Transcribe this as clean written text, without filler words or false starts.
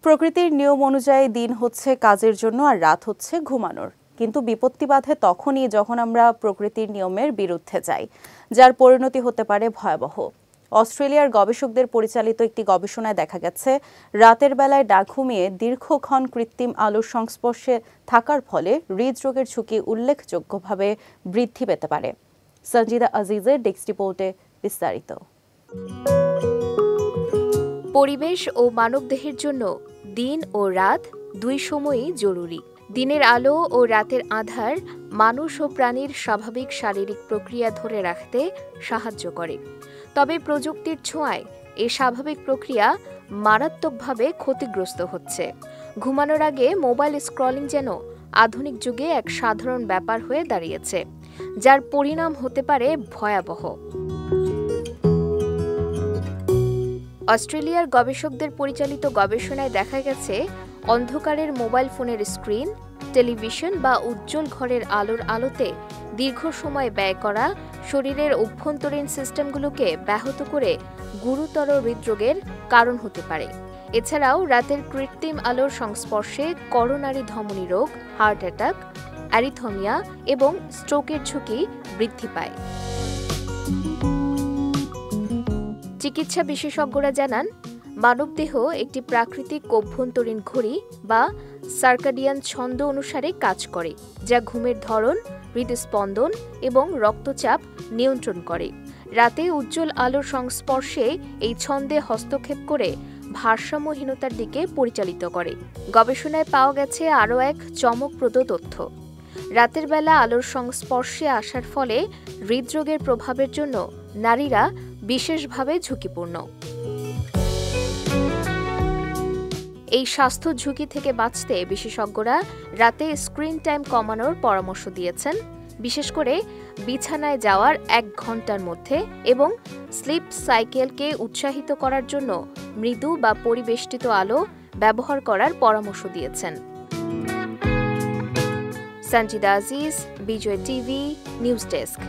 প্রকৃতির নিয়ম অনুযায়ী দিন হচ্ছে কাজের জন্য আর রাত হচ্ছে ঘুমানোর। কিন্তু বিপত্তি বাধে তখনই যখন আমরা প্রকৃতির নিয়মের বিরুদ্ধে যাই, যার পরিণতি হতে পারে ভয়াবহ। অস্ট্রেলিয়ার গবেষকদের পরিচালিত একটি গবেষণায় দেখা গেছে, রাতের বেলায় না ঘুমিয়ে দীর্ঘক্ষণ কৃত্রিম আলোর সংস্পর্শে থাকার ফলে হৃদরোগের ঝুঁকি উল্লেখযোগ্যভাবে বৃদ্ধি পেতে পারে। সঞ্জিদা আজিজের ডেস্ক রিপোর্টে বিস্তারিত। পরিবেশ ও মানবদেহের জন্য দিন ও রাত দুই সময়ই জরুরি। দিনের আলো ও রাতের আঁধার মানুষ ও প্রাণীর স্বাভাবিক শারীরিক প্রক্রিয়া ধরে রাখতে সাহায্য করে। তবে প্রযুক্তির ছোঁয়ায় এই স্বাভাবিক প্রক্রিয়া মারাত্মকভাবে ক্ষতিগ্রস্ত হচ্ছে। ঘুমানোর আগে মোবাইল স্ক্রলিং যেন আধুনিক যুগে এক সাধারণ ব্যাপার হয়ে দাঁড়িয়েছে, যার পরিণাম হতে পারে ভয়াবহ। অস্ট্রেলিয়ার গবেষকদের পরিচালিত গবেষণায় দেখা গেছে, অন্ধকারের মোবাইল ফোনের স্ক্রিন, টেলিভিশন বা উজ্জ্বল ঘরের আলোর আলোতে দীর্ঘ সময় ব্যয় করা শরীরের অভ্যন্তরীণ সিস্টেমগুলোকে ব্যাহত করে গুরুতর হৃদরোগের কারণ হতে পারে। এছাড়াও রাতের কৃত্রিম আলোর সংস্পর্শে করোনারি ধমনী রোগ, হার্ট অ্যাটাক, অ্যারিথমিয়া এবং স্ট্রোকের ঝুঁকি বৃদ্ধি পায়। চিকিৎসা বিশেষজ্ঞরা জানান, মানবদেহ একটি প্রাকৃতিক অভ্যন্তরীণ ঘড়ি বা সার্কাডিয়ান ছন্দ অনুসারে কাজ করে, যা ঘুমের ধরন, হৃদস্পন্দন এবং রক্তচাপ নিয়ন্ত্রণ করে। রাতে উজ্জ্বল আলোর সংস্পর্শে এই ছন্দে হস্তক্ষেপ করে ভারসাম্যহীনতার দিকে পরিচালিত করে। গবেষণায় পাওয়া গেছে আরও এক চমকপ্রদ তথ্য। রাতের বেলা আলোর সংস্পর্শে আসার ফলে হৃদরোগের প্রভাবের জন্য নারীরা বিশেষভাবে ঝুঁকিপূর্ণ। এই স্বাস্থ্য ঝুঁকি থেকে বাঁচতে বিশেষজ্ঞরা রাতে স্ক্রিন টাইম কমানোর পরামর্শ দিয়েছেন, বিশেষ করে বিছানায় যাওয়ার 1 ঘন্টার মধ্যে, এবং স্লিপ সাইকেলকে উৎসাহিত করার জন্য মৃদু বা পরিবেষ্টিত আলো ব্যবহার করার পরামর্শ দিয়েছেন। সঞ্জিদা আজিজ, বিজয় টিভি, নিউজ ডেস্ক।